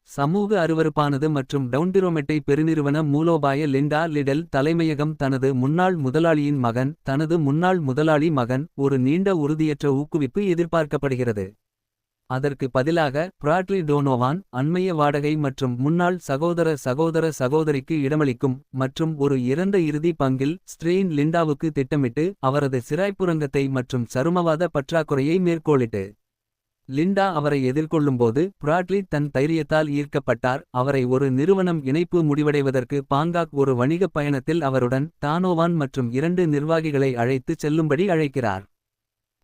சமூக அருவருப்பானது மற்றும் டவுன்டிரோமெட்டை பெருநிறுவன மூலோபாய லிண்டா லிடல் தலைமையகம் தனது முன்னாள் முதலாளியின் மகன். தனது முன்னாள் முதலாளி மகன் ஒரு நீண்ட உறுதியற்ற ஊக்குவிப்பு எதிர்பார்க்கப்படுகிறது. அதற்கு பதிலாக பிராட்லி டோனோவான் அண்மைய வாடகை மற்றும் முன்னாள் சகோதரிக்கு இடமளிக்கும். மற்றும் ஒரு இறந்த இறுதி பங்கில் ஸ்ட்ரெயின் லிண்டாவுக்கு திட்டமிட்டு அவரது சிராய்ப்புரங்கத்தை மற்றும் சருமவாத பற்றாக்குறையை மேற்கோளிட்டு. லிண்டா அவரை எதிர்கொள்ளும்போது பிராட்லி தன் தைரியத்தால் ஈர்க்கப்பட்டார். அவரை ஒரு நிறுவனம் இணைப்பு முடிவடைவதற்கு பாங்காக் ஒரு வணிகப் பயணத்தில் அவருடன் டானோவான் மற்றும் 2 நிர்வாகிகளை அழைத்துச் செல்லும்படி அழைக்கிறார்.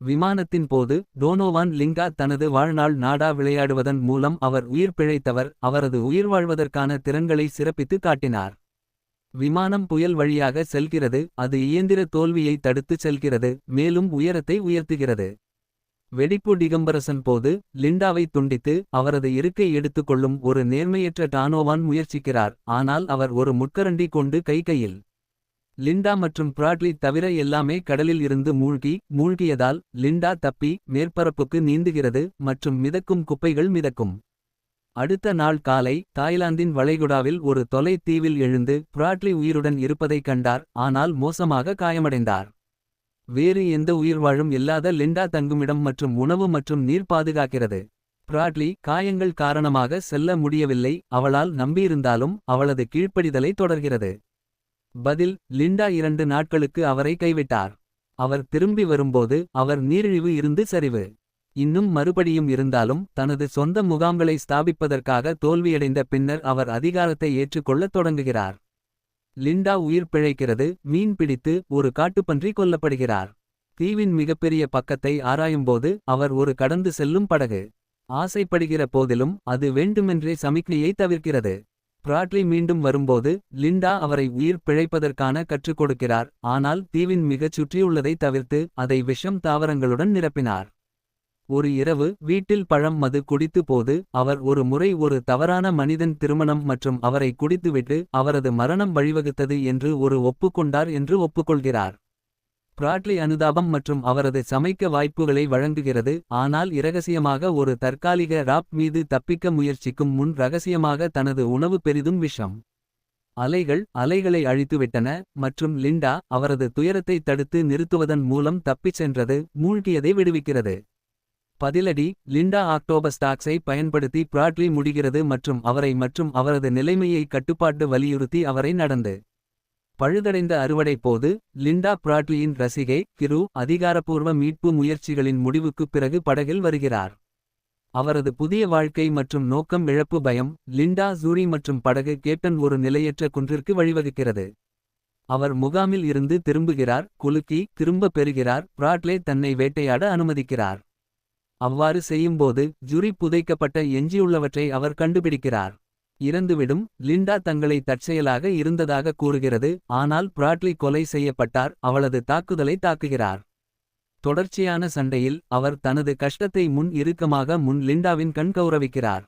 விமானத்தின் போது டோனோவான் லிங்கா தனது வாழ்நாள் நாடா விளையாடுவதன் மூலம் அவர் உயிர் பிழைத்தவர். அவரது உயிர் வாழ்வதற்கான திறன்களை சிறப்பித்து காட்டினார். விமானம் புயல் வழியாக செல்கிறது. அது இயந்திர தோல்வியை தடுத்துச் செல்கிறது மேலும் உயரத்தை உயர்த்துகிறது. வெடிப்பு டிகம்பரசன் போது லிண்டாவை துண்டித்து அவரது இருக்கை எடுத்துக்கொள்ளும் ஒரு நேர்மையற்ற டானோவான் முயற்சிக்கிறார். ஆனால் அவர் ஒரு முட்கரண்டி கொண்டு கையில். லிண்டா மற்றும் பிராட்லி தவிர எல்லாமே கடலில் இருந்து மூழ்கியதால் லிண்டா தப்பி மேற்பரப்புக்கு நீந்துகிறது மற்றும் மிதக்கும் குப்பைகள் மிதக்கும். அடுத்த நாள் காலை தாய்லாந்தின் வளைகுடாவில் ஒரு தொலை தீவில் எழுந்து பிராட்லி உயிருடன் இருப்பதைக் கண்டார். ஆனால் மோசமாக காயமடைந்தார். வேறு எந்த உயிர்வாழும் இல்லாத லிண்டா தங்குமிடம் மற்றும் உணவு மற்றும் நீர் பாதுகாக்கிறது. பிராட்லி காயங்கள் காரணமாக செல்ல முடியவில்லை. அவளால் நம்பியிருந்தாலும் அவளது கீழ்ப்படிதலை தொடர்கிறது. பதில் லிண்டா 2 நாட்களுக்கு அவரை கைவிட்டார். அவர் திரும்பி வரும்போது அவர் நீரிழிவு இருந்து சரிவு. இன்னும் மறுபடியும் இருந்தாலும் தனது சொந்த முகாம்களை ஸ்தாபிப்பதற்காக தோல்வியடைந்த பின்னர் அவர் அதிகாரத்தை ஏற்றுக்கொள்ளத் தொடங்குகிறார். லிண்டா உயிர் பிழைக்கிறது. மீன் பிடித்து ஒரு காட்டுப்பன்றி கொல்லப்படுகிறார். தீவின் மிகப்பெரிய பக்கத்தை ஆராயும்போது அவர் ஒரு கடந்து செல்லும் படகு. ஆசைப்படுகிற போதிலும் அது வேண்டுமென்றே சமிக்ஞையை தவிர்க்கிறது. பிராட்லி மீண்டும் வரும்போது லிண்டா அவரை உயிர் பிழைப்பதற்கான கற்றுக் கொடுக்கிறார். ஆனால் தீவின் மிகச் சுற்றியுள்ளதை தவிர்த்து அதை விஷம் தாவரங்களுடன் நிரப்பினார். ஒரு இரவு வீட்டில் பழம் மது குடித்து போது அவர் ஒரு முறை ஒரு தவறான மனிதன் திருமணம் மற்றும் அவரை குடித்துவிட்டு அவரது மரணம் வழிவகுத்தது என்று ஒப்புக்கொண்டார் என்று ஒப்புக்கொள்கிறார். பிராட்லி அனுதாபம் மற்றும் அவரது சமைக்க வாய்ப்புகளை வழங்குகிறது. ஆனால் இரகசியமாக ஒரு தற்காலிக ராப் மீது தப்பிக்க முயற்சிக்கும் முன் ரகசியமாக தனது உணவு பெரிதும் விஷம். அலைகளை அழித்துவிட்டன மற்றும் லிண்டா அவரது துயரத்தை தடுத்து நிறுத்துவதன் மூலம் தப்பிச் சென்றது மூழ்கியதை விடுவிக்கிறது. பதிலடி லிண்டா ஆக்டோபஸ்டாக்ஸை பயன்படுத்தி பிராட்லி முடிகிறது மற்றும் அவரை மற்றும் அவரது நிலைமையை கட்டுப்பாட்டு வலியுறுத்தி அவரை நடந்து. பழுதடைந்த அறுவடை போது லிண்டா பிராட்லியின் ரசிகை கிரு அதிகாரப்பூர்வ மீட்பு முயற்சிகளின் முடிவுக்குப் பிறகு படகில் வருகிறார். அவரது புதிய வாழ்க்கை மற்றும் நோக்கம் இழப்பு பயம். லிண்டா ஜூரி மற்றும் படகு கேப்டன் ஒரு நிலையற்ற குன்றிற்கு வழிவகுக்கிறது. அவர் முகாமில் இருந்து திரும்புகிறார். குலுக்கி திரும்ப பெறுகிறார். பிராட்லே தன்னை வேட்டையாட அனுமதிக்கிறார். அவ்வாறு செய்யும்போது ஜுரி புதைக்கப்பட்ட எஞ்சியுள்ளவற்றை அவர் கண்டுபிடிக்கிறார். இறந்துவிடும் லிண்டா தங்களை தற்செயலாக இருந்ததாக கூறுகிறது. ஆனால் பிராட்லி கொலை செய்யப்பட்டார். அவளது தாக்குதலை தாக்குகிறார். தொடர்ச்சியான சண்டையில் அவர் தனது கஷ்டத்தை இறுக்கமாக லிண்டாவின் கண் கௌரவிக்கிறார்.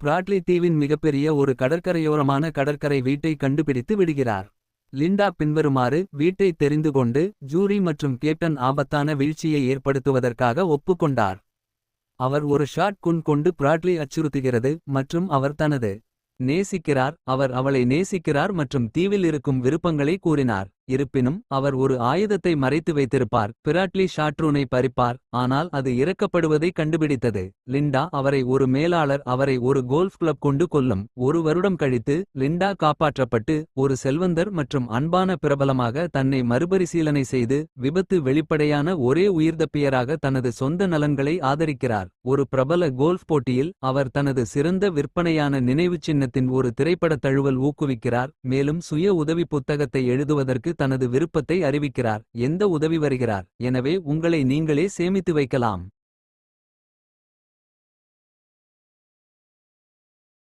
பிராட்லி தீவின் மிகப்பெரிய ஒரு கடற்கரையோரமான கடற்கரை வீட்டை கண்டுபிடித்து விடுகிறார். லிண்டா பின்வருமாறு வீட்டை தெரிந்து கொண்டு ஜூரி மற்றும் கேப்டன் ஆபத்தான வீழ்ச்சியை ஏற்படுத்துவதற்காக ஒப்புக்கொண்டார். அவர் ஒரு ஷாட் கொண்டு பிராட்லி அச்சுறுத்துகிறது மற்றும் அவர் தனது நேசிக்கிறார். அவர் அவளை நேசிக்கிறார் மற்றும் தீவில் இருக்கும் விருப்பங்களை கூறினார். இருப்பினும் அவர் ஒரு ஆயுதத்தை மறைத்து வைத்திருப்பார். பிராட்லி ஷாட்ரூனை பறிப்பார். ஆனால் அது இறக்கப்படுவதை கண்டுபிடித்தது. லிண்டா அவரை ஒரு மேலாளர் அவரை ஒரு கோல்ஃப் கிளப் கொண்டு கொல்லும். ஒரு வருடம் கழித்து லிண்டா காப்பாற்றப்பட்டு ஒரு செல்வந்தர் மற்றும் அன்பான பிரபலமாக தன்னை மறுபரிசீலனை செய்து விபத்து வெளிப்படையான ஒரே உயிர்தப்பியராக தனது சொந்த நலன்களை ஆதரிக்கிறார். ஒரு பிரபல கோல்ஃப் போட்டியில் அவர் தனது சிறந்த விற்பனையான நினைவுச் சின்னத்தின் ஒரு திரைப்பட தழுவல் ஊக்குவிக்கிறார். மேலும் சுய உதவி புத்தகத்தை எழுதுவதற்கு தனது விருப்பத்தை அறிவிக்கிறார். எந்த உதவி வருகிறார். எனவே உங்களை நீங்களே சேமித்து வைக்கலாம்.